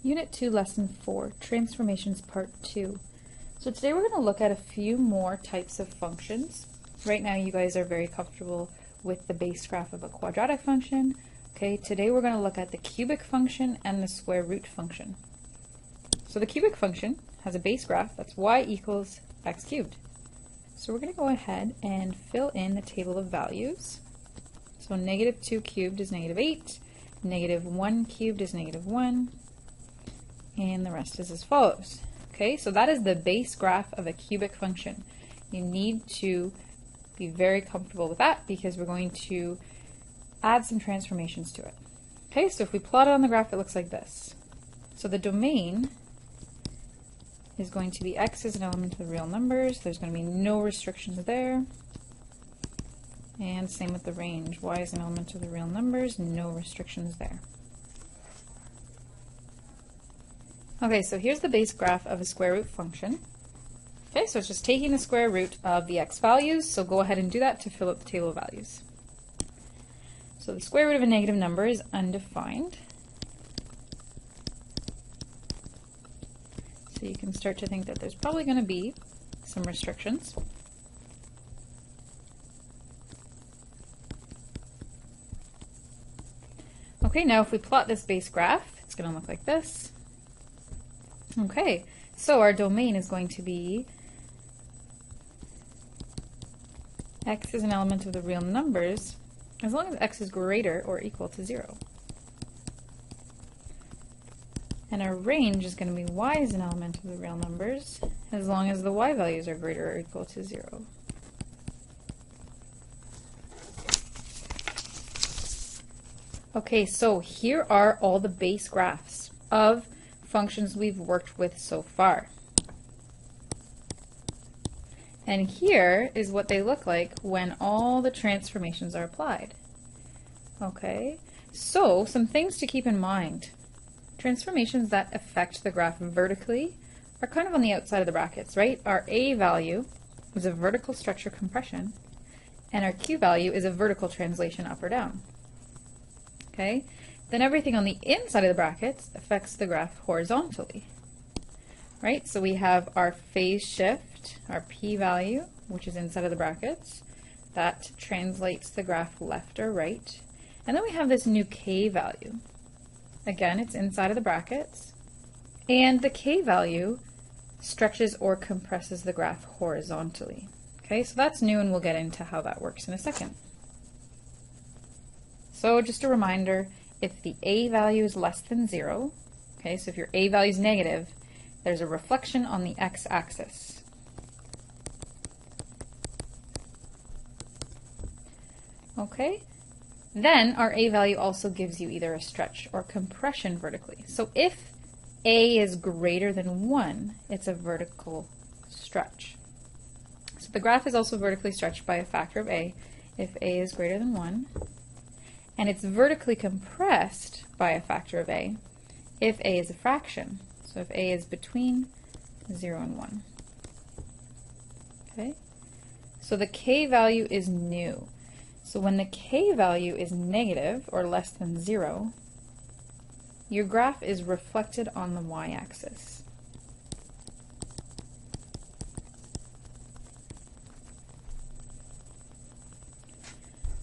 Unit 2, Lesson 4, Transformations Part 2. So today we're going to look at a few more types of functions. Right now you guys are very comfortable with the base graph of a quadratic function. Okay, today we're going to look at the cubic function and the square root function. So the cubic function has a base graph that's y equals x cubed. So we're going to go ahead and fill in the table of values. So negative 2 cubed is negative 8, negative 1 cubed is negative 1, and the rest is as follows. Okay, so that is the base graph of a cubic function. You need to be very comfortable with that because we're going to add some transformations to it. Okay, so if we plot it on the graph, it looks like this. So the domain is going to be x is an element of the real numbers. There's going to be no restrictions there. And same with the range. Y is an element of the real numbers, no restrictions there. Okay, so here's the base graph of a square root function. Okay, so it's just taking the square root of the x values, so go ahead and do that to fill up the table of values. So the square root of a negative number is undefined. So you can start to think that there's probably going to be some restrictions. Okay, now if we plot this base graph, it's going to look like this. Okay, so our domain is going to be x is an element of the real numbers as long as x is greater or equal to 0. And our range is going to be y is an element of the real numbers as long as the y values are greater or equal to 0. Okay, so here are all the base graphs of functions we've worked with so far. And here is what they look like when all the transformations are applied. Okay, so some things to keep in mind. Transformations that affect the graph vertically are kind of on the outside of the brackets, right? Our A value is a vertical stretch or compression, and our Q value is a vertical translation up or down. Okay, then everything on the inside of the brackets affects the graph horizontally, right? So we have our phase shift, our P value, which is inside of the brackets. That translates the graph left or right. And then we have this new K value. Again, it's inside of the brackets. And the K value stretches or compresses the graph horizontally. Okay, so that's new and we'll get into how that works in a second. So just a reminder, if the A value is less than 0, okay, so if your A value is negative, there's a reflection on the x-axis. Okay, then our A value also gives you either a stretch or compression vertically. So if A is greater than 1, it's a vertical stretch. So the graph is also vertically stretched by a factor of A if A is greater than 1. And it's vertically compressed by a factor of A if A is a fraction. So if A is between 0 and 1. Okay? So the K value is new. So when the K value is negative or less than 0, your graph is reflected on the y-axis.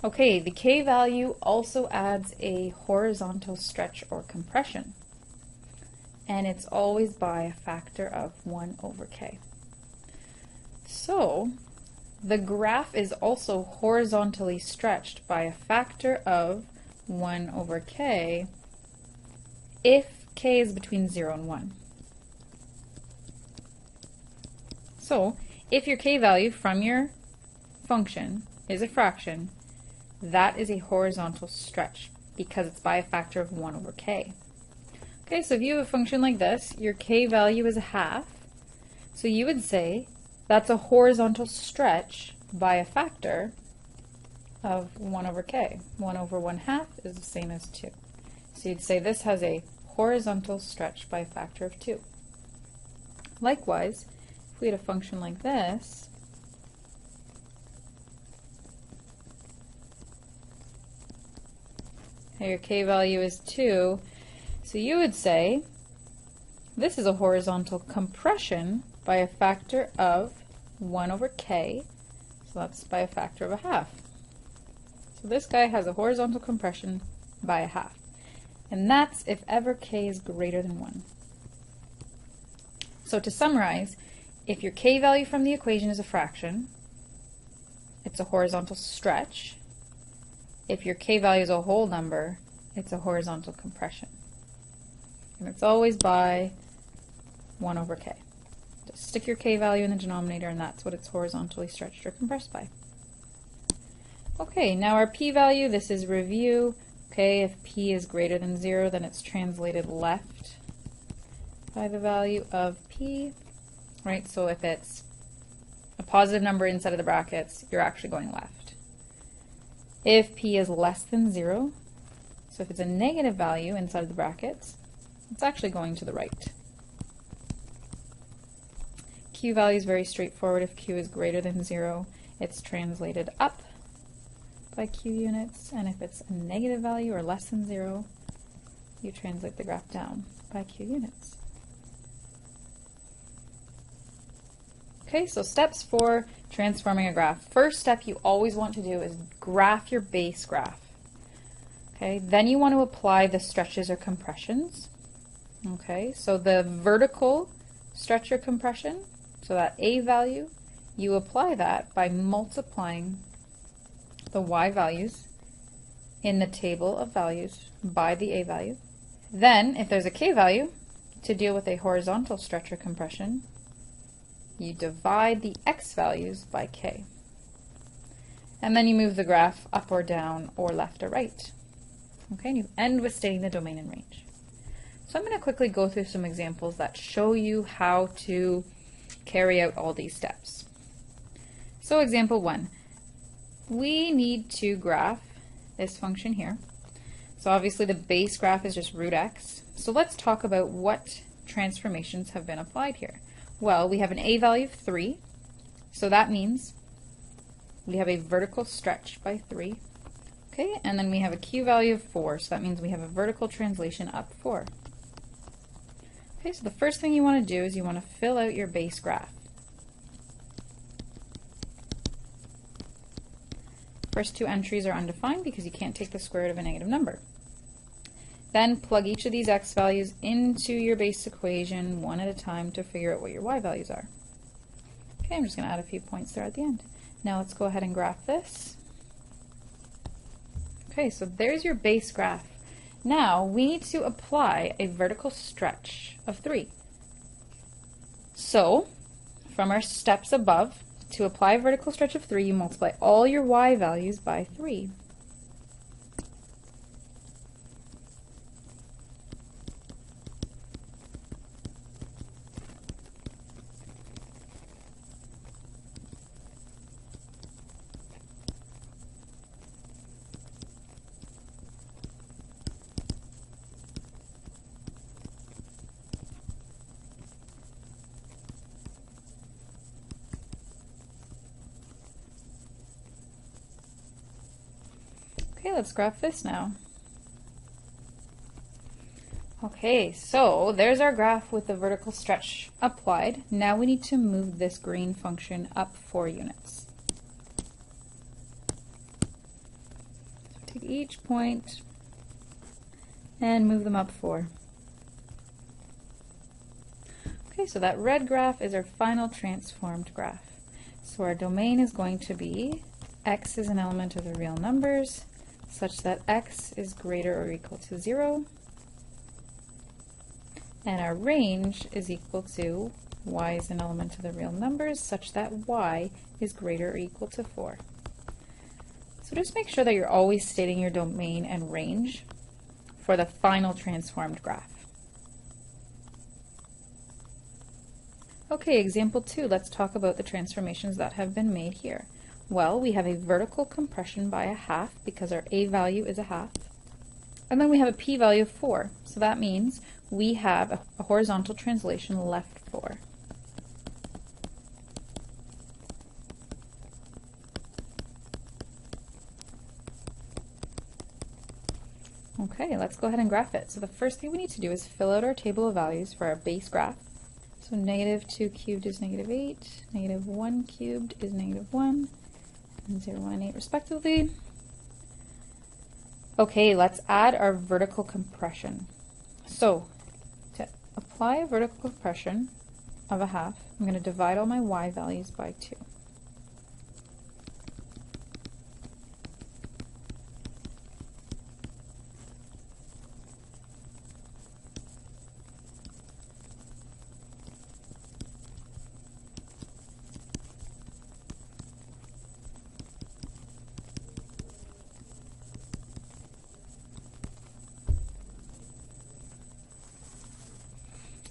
Okay, the K value also adds a horizontal stretch or compression, and it's always by a factor of 1 over K. So the graph is also horizontally stretched by a factor of 1 over K if K is between 0 and 1. So if your K value from your function is a fraction, that is a horizontal stretch because it's by a factor of 1 over K. Okay, so if you have a function like this, your K value is a half, so you would say that's a horizontal stretch by a factor of 1 over K. 1 over 1/2 is the same as 2. So you'd say this has a horizontal stretch by a factor of 2. Likewise, if we had a function like this, your K value is 2, so you would say This is a horizontal compression by a factor of 1 over k, so that's by a factor of 1/2. So this guy has a horizontal compression by 1/2, and that's if ever k is greater than 1. So to summarize, if your k value from the equation is a fraction, it's a horizontal stretch. If your k value is a whole number, it's a horizontal compression. And it's always by 1 over k. Just stick your k value in the denominator, and that's what it's horizontally stretched or compressed by. Okay, now our p value, this is review. Okay, if p is greater than 0, then it's translated left by the value of p, right? So if it's a positive number inside of the brackets, you're actually going left. If p is less than 0, so if it's a negative value inside of the brackets, it's actually going to the right. Q value is very straightforward. If q is greater than 0, it's translated up by q units, and if it's a negative value or less than 0, you translate the graph down by q units. Okay, so steps for transforming a graph. First step you always want to do is graph your base graph. Okay, then you want to apply the stretches or compressions. Okay, so the vertical stretch or compression, so that a value, you apply that by multiplying the y values in the table of values by the a value. Then, if there's a k value, to deal with a horizontal stretch or compression, you divide the x values by k. And then you move the graph up or down or left or right. Okay, and you end with stating the domain and range. So I'm going to quickly go through some examples that show you how to carry out all these steps. So example 1, we need to graph this function here. So obviously the base graph is just root x. So let's talk about what transformations have been applied here. Well, we have an a value of 3, so that means we have a vertical stretch by 3. Okay, and then we have a q value of 4, so that means we have a vertical translation up 4. Okay, so the first thing you want to do is you want to fill out your base graph. First two entries are undefined because you can't take the square root of a negative number. Then plug each of these x values into your base equation one at a time to figure out what your y values are. Okay, I'm just going to add a few points there at the end. Now let's go ahead and graph this. Okay, so there's your base graph. Now we need to apply a vertical stretch of 3. So from our steps above, to apply a vertical stretch of 3, you multiply all your y values by 3. Okay, let's graph this now. Okay, so there's our graph with the vertical stretch applied. Now we need to move this green function up 4 units. So take each point and move them up 4. Okay, so that red graph is our final transformed graph. So our domain is going to be x is an element of the real numbers such that x is greater or equal to 0, and our range is equal to y is an element of the real numbers such that y is greater or equal to 4. So just make sure that you're always stating your domain and range for the final transformed graph. Okay, example 2, let's talk about the transformations that have been made here. Well, we have a vertical compression by 1/2 because our a value is 1/2. And then we have a p value of 4. So that means we have a horizontal translation left 4. Okay, let's go ahead and graph it. So the first thing we need to do is fill out our table of values for our base graph. So -2 cubed is -8, -1 cubed is -1, and 0, 1, and 8 respectively. Okay, let's add our vertical compression. So to apply a vertical compression of a half, I'm going to divide all my y values by 2.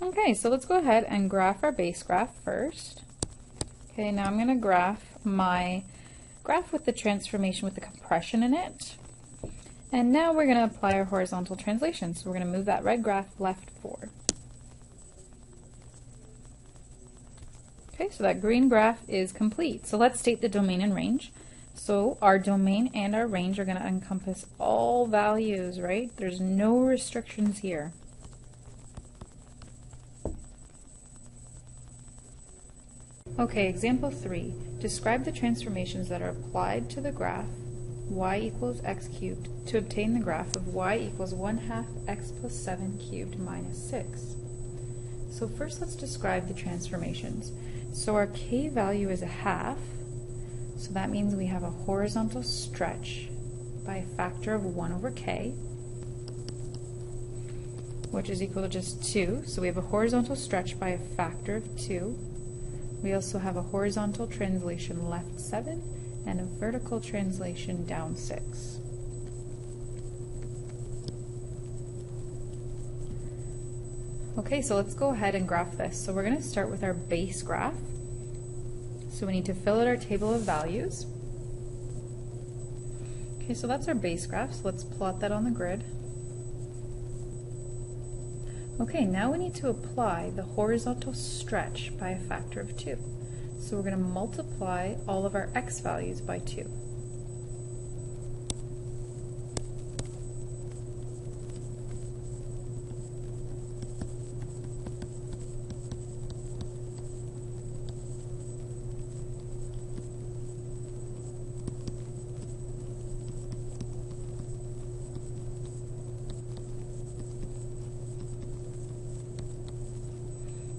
Okay, so let's go ahead and graph our base graph first. Okay, now I'm going to graph my graph with the transformation with the compression in it. And now we're going to apply our horizontal translation. So we're going to move that red graph left 4. Okay, so that green graph is complete. So let's state the domain and range. So our domain and our range are going to encompass all values, right? There's no restrictions here. Okay, example 3. Describe the transformations that are applied to the graph y equals x cubed to obtain the graph of y equals 1/2 x plus 7 cubed minus 6. So first let's describe the transformations. So our k value is 1/2, so that means we have a horizontal stretch by a factor of 1 over k, which is equal to just 2. So we have a horizontal stretch by a factor of 2. We also have a horizontal translation left 7 and a vertical translation down 6. Okay, so let's go ahead and graph this. So we're going to start with our base graph. So we need to fill out our table of values. Okay, so that's our base graph. So let's plot that on the grid. Okay, now we need to apply the horizontal stretch by a factor of 2. So we're going to multiply all of our x values by 2.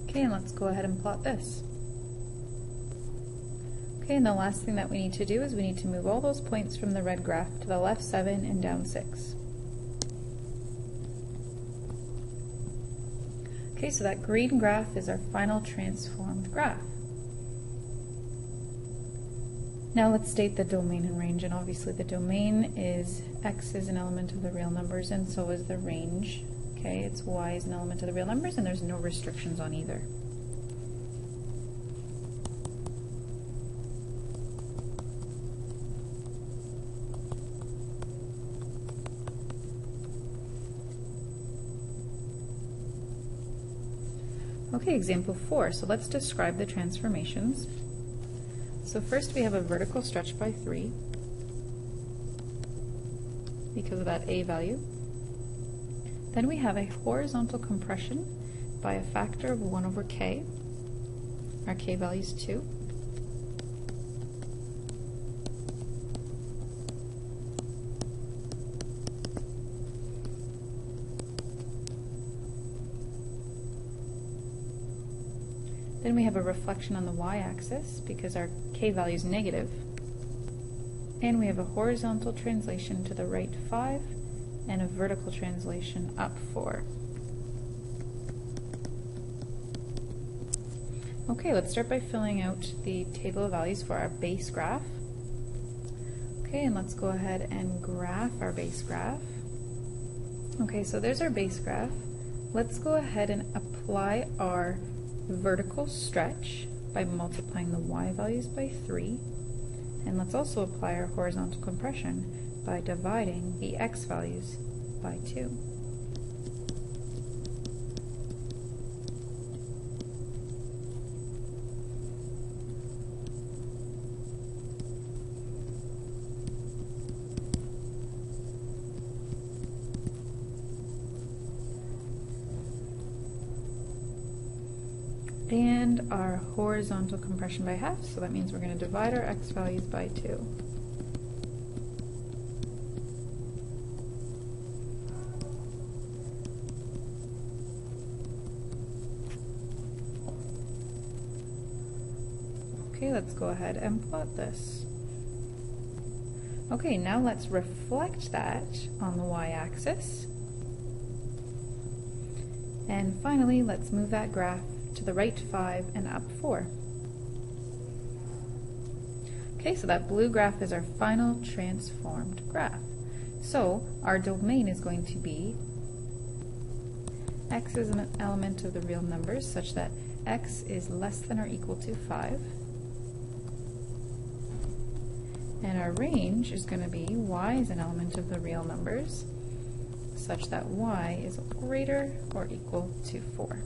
Okay, and let's go ahead and plot this. Okay, and the last thing that we need to do is we need to move all those points from the red graph to the left 7 and down 6. Okay, so that green graph is our final transformed graph. Now let's state the domain and range, and obviously the domain is x is an element of the real numbers, and so is the range. Okay, it's y is an element of the real numbers, and there's no restrictions on either. Okay, example 4. So let's describe the transformations. So first we have a vertical stretch by 3 because of that a value. Then we have a horizontal compression by a factor of 1 over k. Our k value is 2. Then we have a reflection on the y-axis because our k value is negative. And we have a horizontal translation to the right 5 and a vertical translation up 4. Okay, let's start by filling out the table of values for our base graph. Okay, and let's go ahead and graph our base graph. Okay, so there's our base graph. Let's go ahead and apply our vertical stretch by multiplying the y values by 3. And let's also apply our horizontal compression by dividing the x values by 2. and our horizontal compression by half, so that means we're going to divide our x values by 2. Okay, let's go ahead and plot this. Okay, now let's reflect that on the y-axis. And finally, let's move that graph to the right 5 and up 4. Okay, so that blue graph is our final transformed graph. So our domain is going to be x is an element of the real numbers such that x is less than or equal to 5. And our range is going to be y is an element of the real numbers such that y is greater or equal to 4.